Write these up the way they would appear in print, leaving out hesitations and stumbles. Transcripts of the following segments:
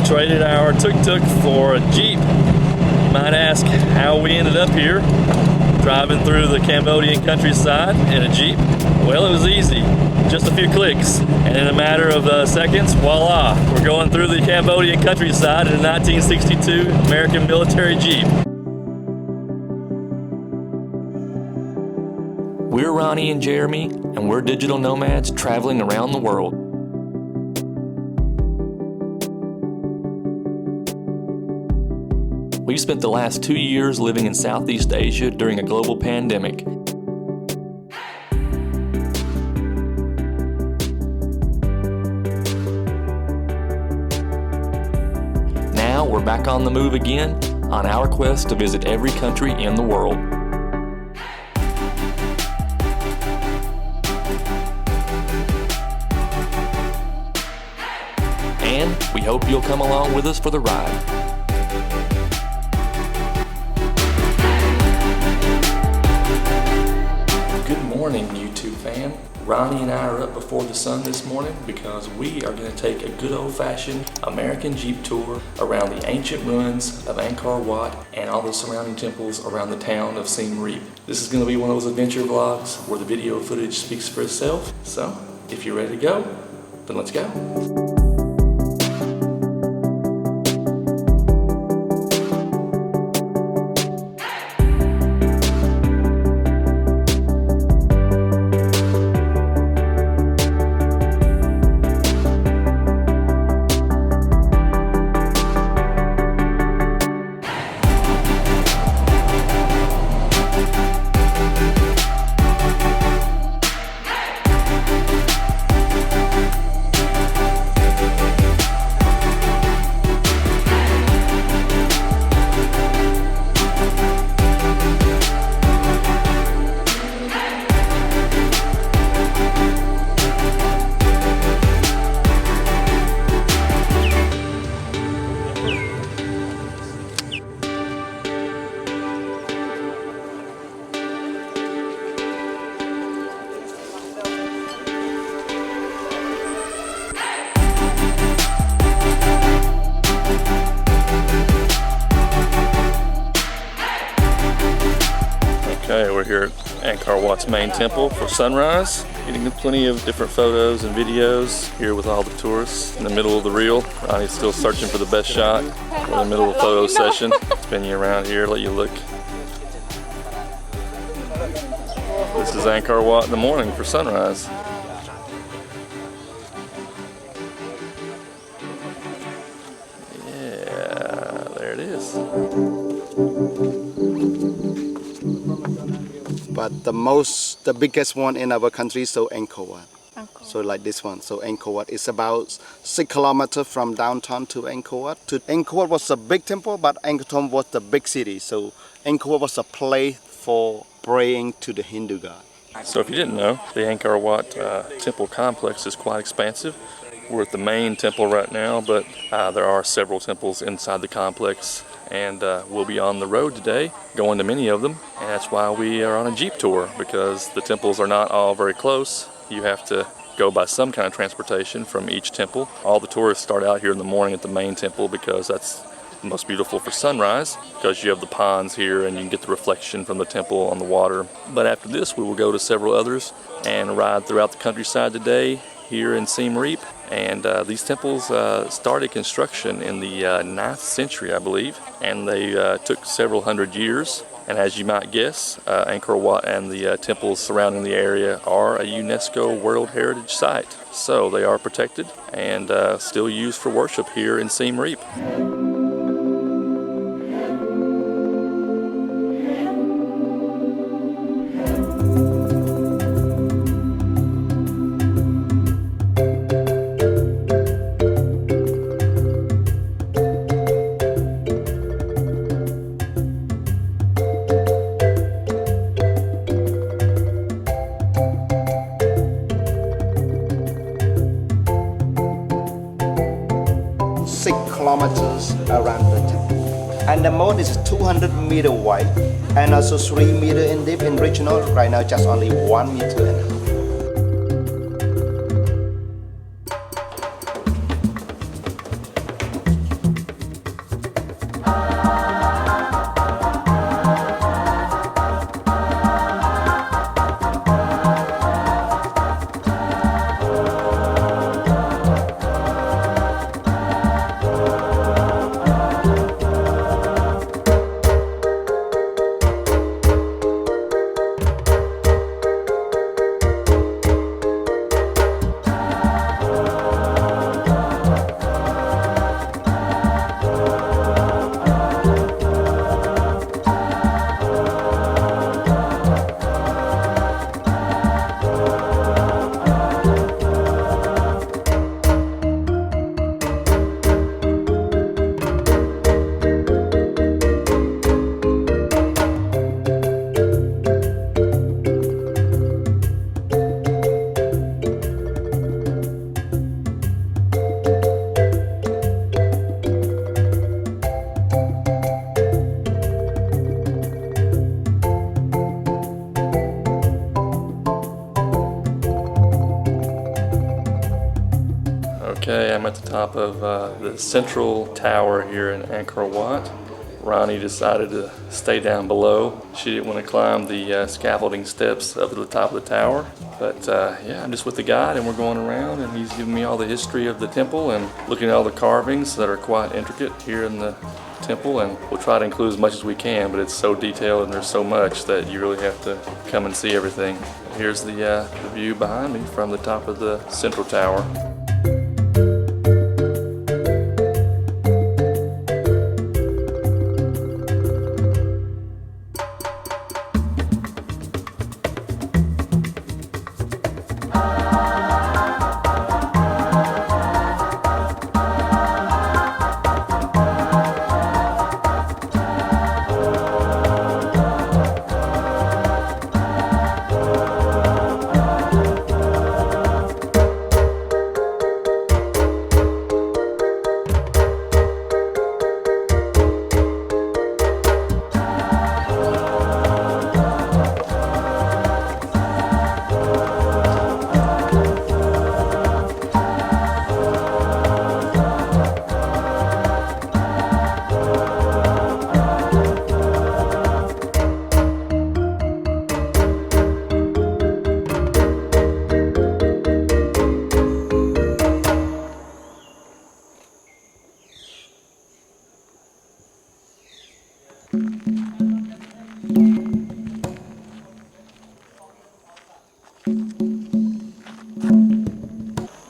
traded our tuk-tuk for a Jeep. You might ask how we ended up here, driving through the Cambodian countryside in a Jeep. Well, it was easy, just a few clicks, and in a matter of seconds, voila, we're going through the Cambodian countryside in a 1962 American military Jeep. We're Ronnie and Jeremy, and we're digital nomads traveling around the world. We've spent the last 2 years living in Southeast Asia during a global pandemic. Now we're back on the move again on our quest to visit every country in the world. And we hope you'll come along with us for the ride. Good morning, YouTube fam. Ronnie and I are up before the sun this morning because we are going to take a good old-fashioned American Jeep tour around the ancient ruins of Angkor Wat and all the surrounding temples around the town of Siem Reap. This is going to be one of those adventure vlogs where the video footage speaks for itself. So, if you're ready to go, then let's go. Okay, we're here at Angkor Wat's main temple for sunrise. Getting plenty of different photos and videos here with all the tourists in the middle of the reel. Ronnie's still searching for the best shot. We're in the middle of a photo session. Spin you around here, let you look. This is Angkor Wat in the morning for sunrise. Yeah, there it is. But the biggest one in our country is Angkor Wat. So like this one. So Angkor Wat is about 6 kilometers from downtown to Angkor Wat. Angkor Wat was a big temple, but Angkor Wat was the big city. So Angkor Wat was a place for praying to the Hindu god. So if you didn't know, the Angkor Wat temple complex is quite expansive. We're at the main temple right now, but there are several temples inside the complex. And we'll be on the road today, going to many of them, and that's why we are on a Jeep tour, because the temples are not all very close. You have to go by some kind of transportation from each temple. All the tourists start out here in the morning at the main temple because that's most beautiful for sunrise, because you have the ponds here and you can get the reflection from the temple on the water. But after this, we will go to several others and ride throughout the countryside today here in Siem Reap. And these temples started construction in the 9th century, I believe, and they took several hundred years. And as you might guess, Angkor Wat and the temples surrounding the area are a UNESCO World Heritage Site. So they are protected and still used for worship here in Siem Reap. Kilometers around the temple, and the moat is 200 meters wide and also 3 meters in deep. In regional right now just only 1 meter and a half. at the top of the central tower here in Angkor Wat. Ronnie decided to stay down below. She didn't want to climb the scaffolding steps up to the top of the tower. But yeah, I'm just with the guide and we're going around and he's giving me all the history of the temple and looking at all the carvings that are quite intricate here in the temple, and we'll try to include as much as we can, but it's so detailed and there's so much that you really have to come and see everything. Here's the view behind me from the top of the central tower.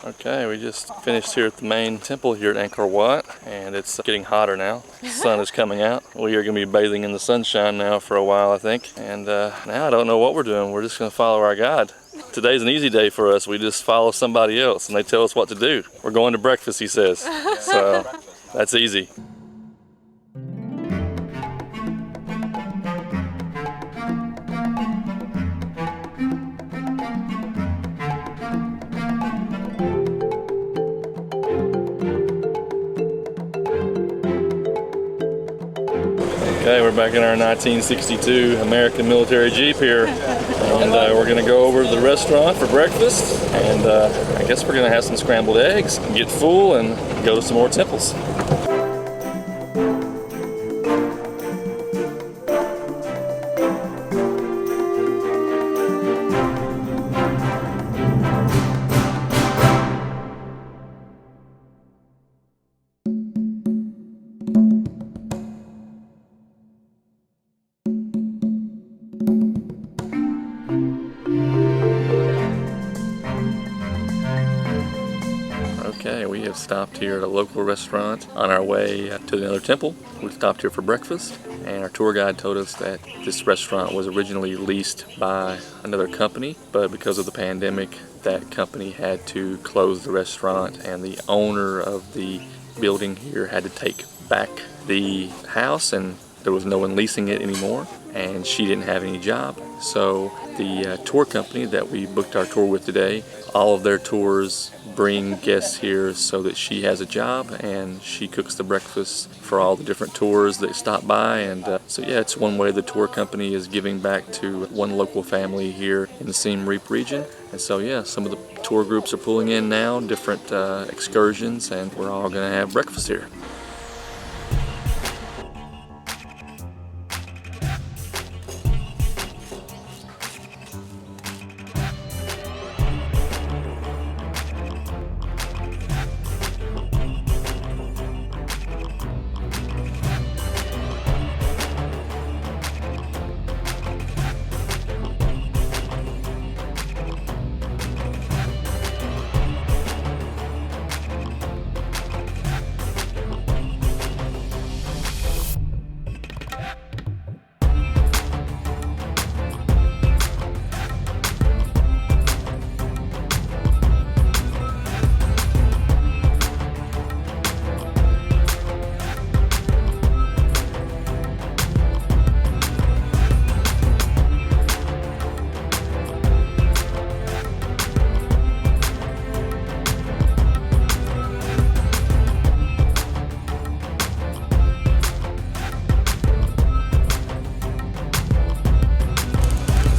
Okay, we just finished here at the main temple here at Angkor Wat, and it's getting hotter now. The sun is coming out. We are going to be bathing in the sunshine now for a while, I think. And now I don't know what we're doing. We're just going to follow our guide. Today's an easy day for us. We just follow somebody else and they tell us what to do. We're going to breakfast, he says. So that's easy. Okay, we're back in our 1962 American military Jeep here, and we're going to go over to the restaurant for breakfast, and I guess we're going to have some scrambled eggs, get full, and go to some more temples. Okay, we have stopped here at a local restaurant on our way to another temple. We stopped here for breakfast, and our tour guide told us that this restaurant was originally leased by another company, but because of the pandemic, that company had to close the restaurant, and the owner of the building here had to take back the house, and there was no one leasing it anymore, and she didn't have any job. So the tour company that we booked our tour with today, all of their tours bring guests here so that she has a job and she cooks the breakfast for all the different tours that stop by. And so yeah, it's one way the tour company is giving back to one local family here in the Siem Reap region. And so yeah, some of the tour groups are pulling in now, different excursions, and we're all gonna have breakfast here.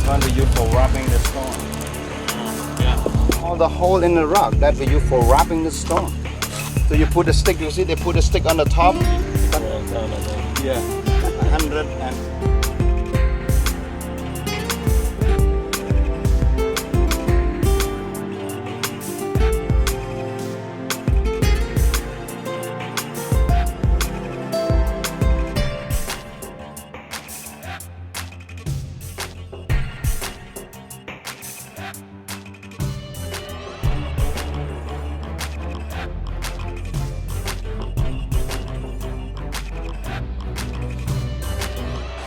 One we use for wrapping the stone. All the hole in the rock that we use for wrapping the stone. So you put a stick, you see they put a stick on the top. Yeah. Yeah, 100 and...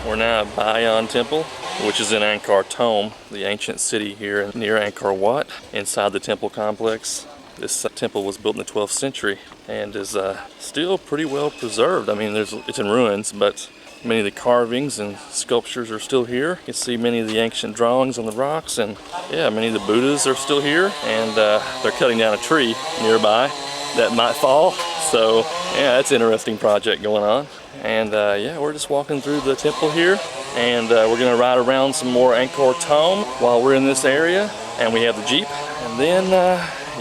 We're now at Bayon Temple, which is in Angkor Thom, the ancient city here near Angkor Wat, inside the temple complex. This temple was built in the 12th century and is still pretty well preserved. I mean, it's in ruins, but many of the carvings and sculptures are still here. You can see many of the ancient drawings on the rocks, and yeah, many of the Buddhas are still here, and they're cutting down a tree nearby that might fall. So yeah, that's an interesting project going on. And yeah, we're just walking through the temple here, and we're gonna ride around some more Angkor Thom while we're in this area, and we have the Jeep. And then,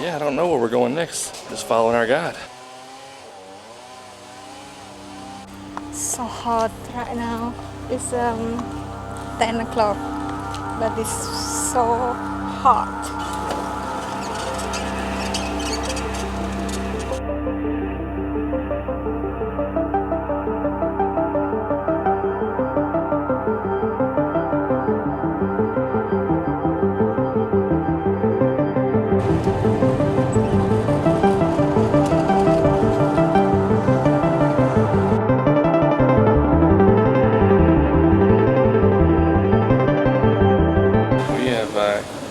yeah, I don't know where we're going next. Just following our guide. So hot right now. It's 10 o'clock, but it's so hot.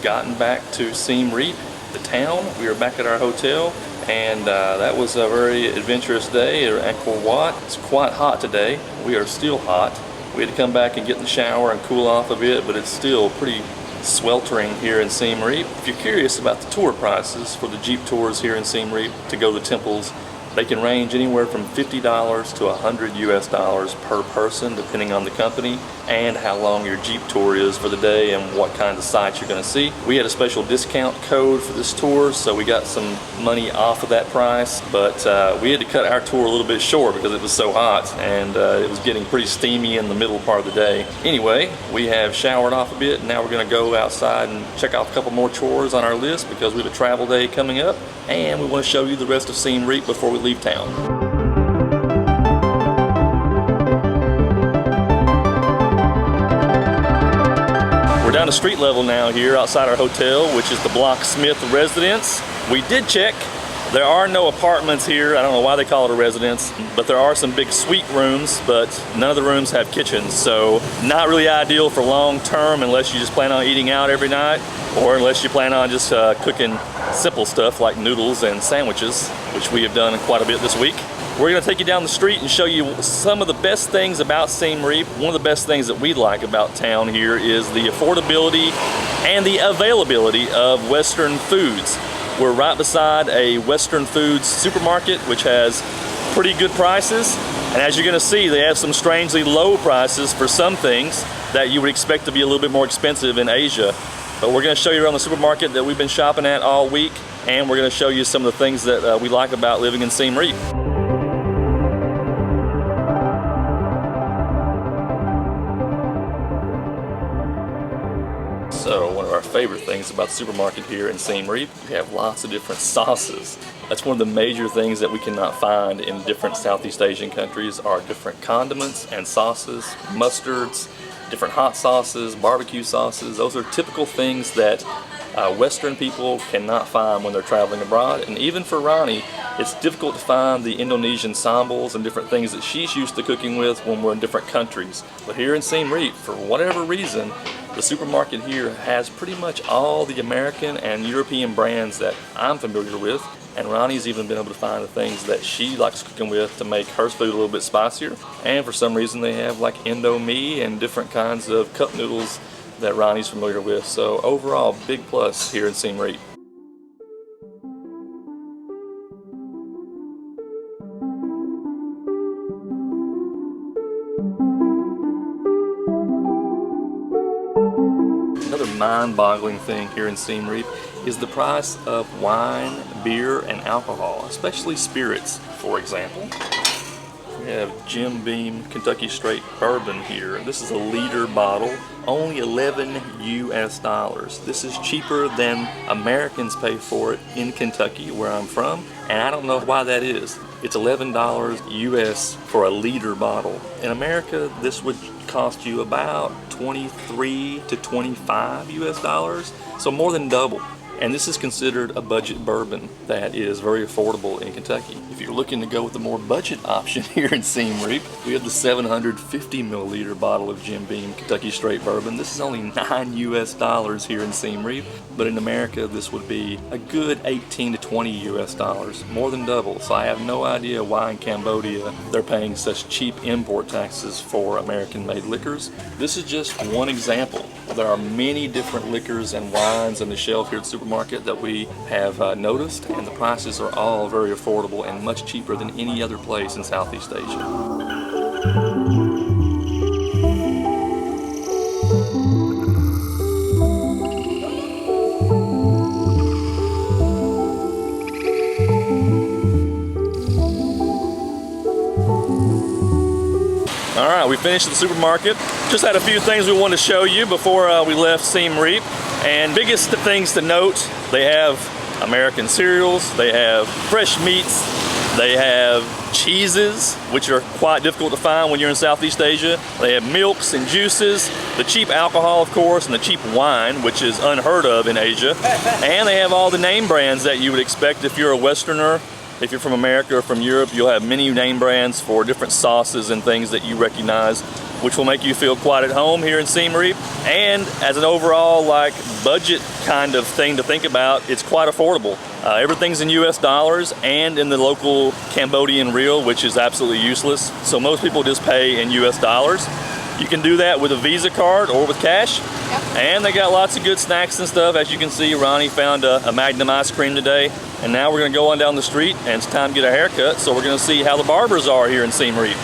Gotten back to Siem Reap, the town. We are back at our hotel, and that was a very adventurous day at Angkor Wat. It's quite hot today. We are still hot. We had to come back and get in the shower and cool off a bit, but it's still pretty sweltering here in Siem Reap. If you're curious about the tour prices for the Jeep tours here in Siem Reap to go to the temples, they can range anywhere from $50 to $100 US per person, depending on the company and how long your Jeep tour is for the day and what kinds of sights you're going to see. We had a special discount code for this tour, so we got some money off of that price, but we had to cut our tour a little bit short because it was so hot, and it was getting pretty steamy in the middle part of the day. Anyway, we have showered off a bit, and now we're going to go outside and check off a couple more chores on our list because we have a travel day coming up, and we want to show you the rest of Siem Reap before we leave town. We're down to street level now here outside our hotel, which is the Block Smith residence. We did check. There are no apartments here. I don't know why they call it a residence, but there are some big suite rooms, but none of the rooms have kitchens, so not really ideal for long term unless you just plan on eating out every night, or unless you plan on just cooking simple stuff like noodles and sandwiches, which we have done quite a bit this week. We're going to take you down the street and show you some of the best things about Siem Reap. One of the best things that we like about town here is the affordability and the availability of Western foods. We're right beside a Western foods supermarket, which has pretty good prices. And as you're going to see, they have some strangely low prices for some things that you would expect to be a little bit more expensive in Asia. But we're going to show you around the supermarket that we've been shopping at all week, and we're going to show you some of the things that we like about living in Siem Reap. So one of our favorite things about the supermarket here in Siem Reap, we have lots of different sauces. That's one of the major things that we cannot find in different Southeast Asian countries are different condiments and sauces, mustards, different hot sauces, barbecue sauces. Those are typical things that Western people cannot find when they're traveling abroad. And even for Ronnie, it's difficult to find the Indonesian sambals and different things that she's used to cooking with when we're in different countries. But here in Siem Reap, for whatever reason, the supermarket here has pretty much all the American and European brands that I'm familiar with. And Ronnie's even been able to find the things that she likes cooking with to make her food a little bit spicier. And for some reason they have like Indomie and different kinds of cup noodles that Ronnie's familiar with. So overall, big plus here in Siem Reap. Another mind-boggling thing here in Siem Reap is the price of wine, beer, and alcohol, especially spirits. For example, we have Jim Beam Kentucky Straight Bourbon here. This is a liter bottle, only $11 US. This is cheaper than Americans pay for it in Kentucky, where I'm from, and I don't know why that is. It's $11 US for a liter bottle. In America, this would cost you about 23 to 25 US, so more than double. And this is considered a budget bourbon that is very affordable in Kentucky. If you're looking to go with a more budget option here in Siem Reap, we have the 750 milliliter bottle of Jim Beam Kentucky Straight Bourbon. This is only $9 US here in Siem Reap, but in America this would be a good 18 to 20 US, more than double. So I have no idea why in Cambodia they're paying such cheap import taxes for American-made liquors. This is just one example. There are many different liquors and wines on the shelf here at the supermarket that we have noticed, and the prices are all very affordable and much cheaper than any other place in Southeast Asia. Alright, we finished at the supermarket. Just had a few things we wanted to show you before we left Siem Reap. And biggest things to note, they have American cereals, they have fresh meats, they have cheeses, which are quite difficult to find when you're in Southeast Asia. They have milks and juices, the cheap alcohol, of course, and the cheap wine, which is unheard of in Asia. And they have all the name brands that you would expect if you're a Westerner. If you're from America or from Europe, you'll have many name brands for different sauces and things that you recognize, which will make you feel quite at home here in Siem Reap. And as an overall budget kind of thing to think about, it's quite affordable. Everything's in US dollars and in the local Cambodian riel, which is absolutely useless. So most people just pay in US dollars. You can do that with a Visa card or with cash. Yep. And they got lots of good snacks and stuff. As you can see, Ronnie found a Magnum ice cream today. And now we're gonna go on down the street and it's time to get a haircut. So we're gonna see how the barbers are here in Siem Reap.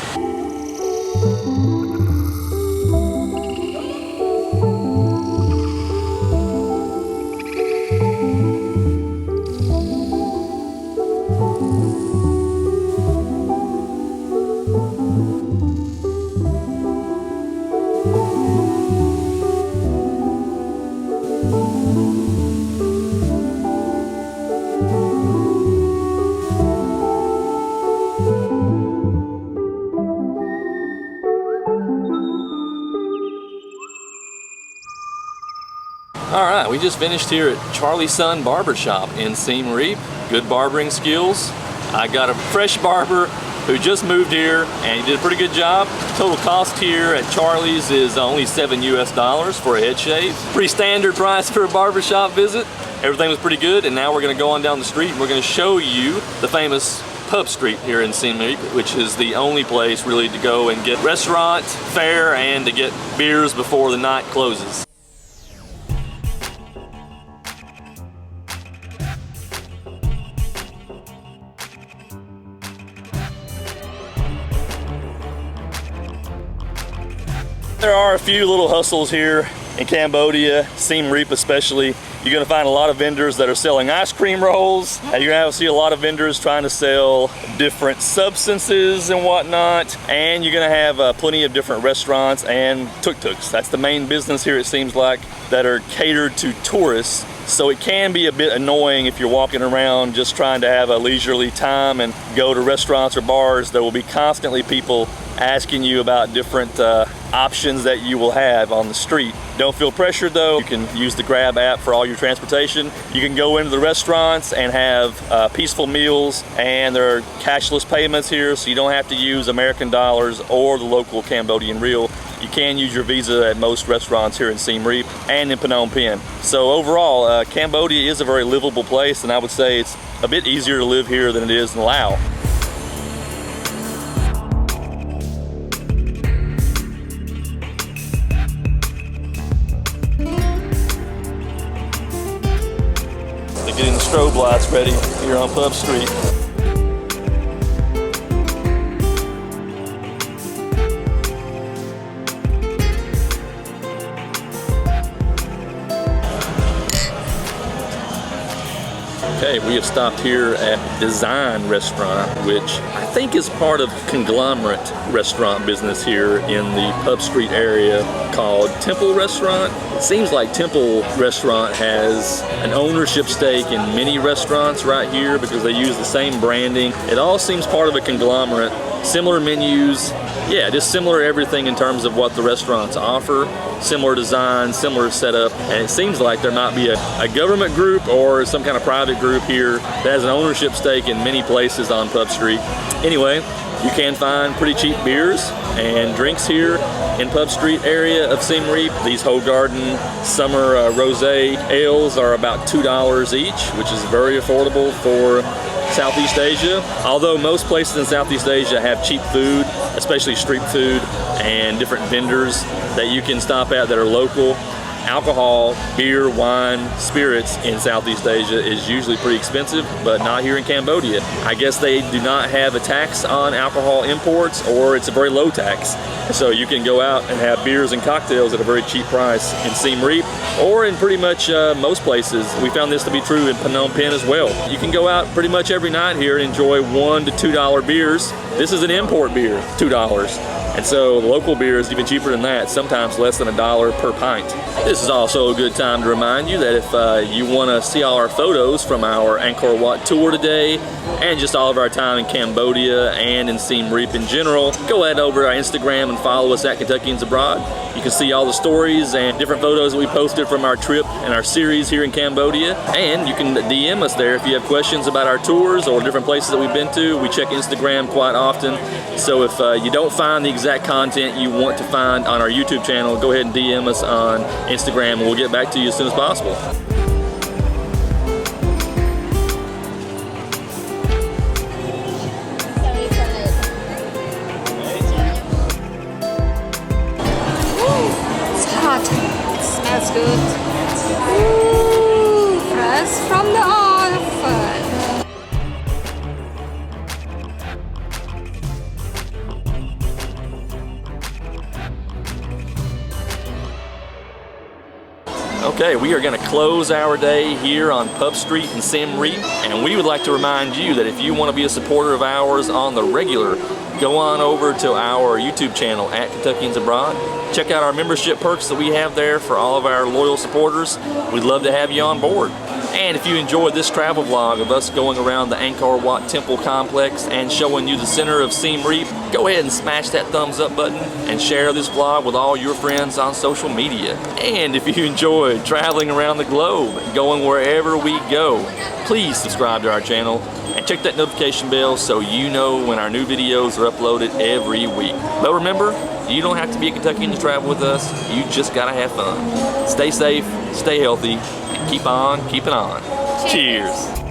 Alright, we just finished here at Charlie's Son Barbershop in Siem Reap. Good barbering skills. I got a fresh barber who just moved here and he did a pretty good job. Total cost here at Charlie's is only $7 US for a head shave. Pretty standard price for a barbershop visit. Everything was pretty good, and now we're gonna go on down the street and we're gonna show you the famous pub street here in Siem Reap, which is the only place really to go and get restaurant fare and to get beers before the night closes. There are a few little hustles here in Cambodia, Siem Reap especially. You're gonna find a lot of vendors that are selling ice cream rolls. And you're gonna see a lot of vendors trying to sell different substances and whatnot. And you're gonna have plenty of different restaurants and tuk-tuks. That's the main business here, it seems like, that are catered to tourists. So it can be a bit annoying if you're walking around just trying to have a leisurely time and go to restaurants or bars. There will be constantly people asking you about different options that you will have on the street. Don't feel pressured though. You can use the Grab app for all your transportation. You can go into the restaurants and have peaceful meals, and there are cashless payments here, so you don't have to use American dollars or the local Cambodian riel. You can use your Visa at most restaurants here in Siem Reap and in Phnom Penh. So overall, Cambodia is a very livable place, and I would say it's a bit easier to live here than it is in Laos. They're getting the strobe lights ready here on Pub Street. have stopped here at Design Restaurant, which I think is part of conglomerate restaurant business here in the Pub Street area called Temple Restaurant. It seems like Temple Restaurant has an ownership stake in many restaurants right here because they use the same branding. It all seems part of a conglomerate, similar menus, yeah, just similar everything in terms of what the restaurants offer, similar design, similar setup, and it seems like there might be a government group or some kind of private group here that has an ownership stake in many places on Pub Street. Anyway, you can find pretty cheap beers and drinks here in Pub Street area of Siem Reap. These Hoegaarden summer rosé ales are about $2 each, which is very affordable for Southeast Asia. Although most places in Southeast Asia have cheap food, especially street food and different vendors that you can stop at that are local, alcohol, beer, wine, spirits in Southeast Asia is usually pretty expensive, but not here in Cambodia. I guess they do not have a tax on alcohol imports, or it's a very low tax. So you can go out and have beers and cocktails at a very cheap price in Siem Reap, or in pretty much most places. We found this to be true in Phnom Penh as well. You can go out pretty much every night here and enjoy $1 to $2 beers. This is an import beer, $2. And so the local beer is even cheaper than that, sometimes less than $1 per pint. This is also a good time to remind you that if you want to see all our photos from our Angkor Wat tour today, and just all of our time in Cambodia and in Siem Reap in general, go ahead over to our Instagram and follow us at Kentuckians Abroad. You can see all the stories and different photos that we posted from our trip and our series here in Cambodia. And you can DM us there if you have questions about our tours or different places that we've been to. We check Instagram quite often. So if you don't find the exact content you want to find on our YouTube channel, go ahead and DM us on Instagram and we'll get back to you as soon as possible. Smells good. Ooh, fresh from the oven. Okay, we are going to close our day here on Pub Street in Siem Reap, and we would like to remind you that if you want to be a supporter of ours on the regular, go on over to our YouTube channel at Kentuckians Abroad. Check out our membership perks that we have there for all of our loyal supporters. We'd love to have you on board. And if you enjoyed this travel vlog of us going around the Angkor Wat Temple Complex and showing you the center of Siem Reap, go ahead and smash that thumbs up button and share this vlog with all your friends on social media. And if you enjoyed traveling around the globe, going wherever we go, please subscribe to our channel and check that notification bell so you know when our new videos are uploaded every week. But remember, you don't have to be a Kentuckian to travel with us. You just gotta have fun. Stay safe, stay healthy, and keep on keeping on. Cheers.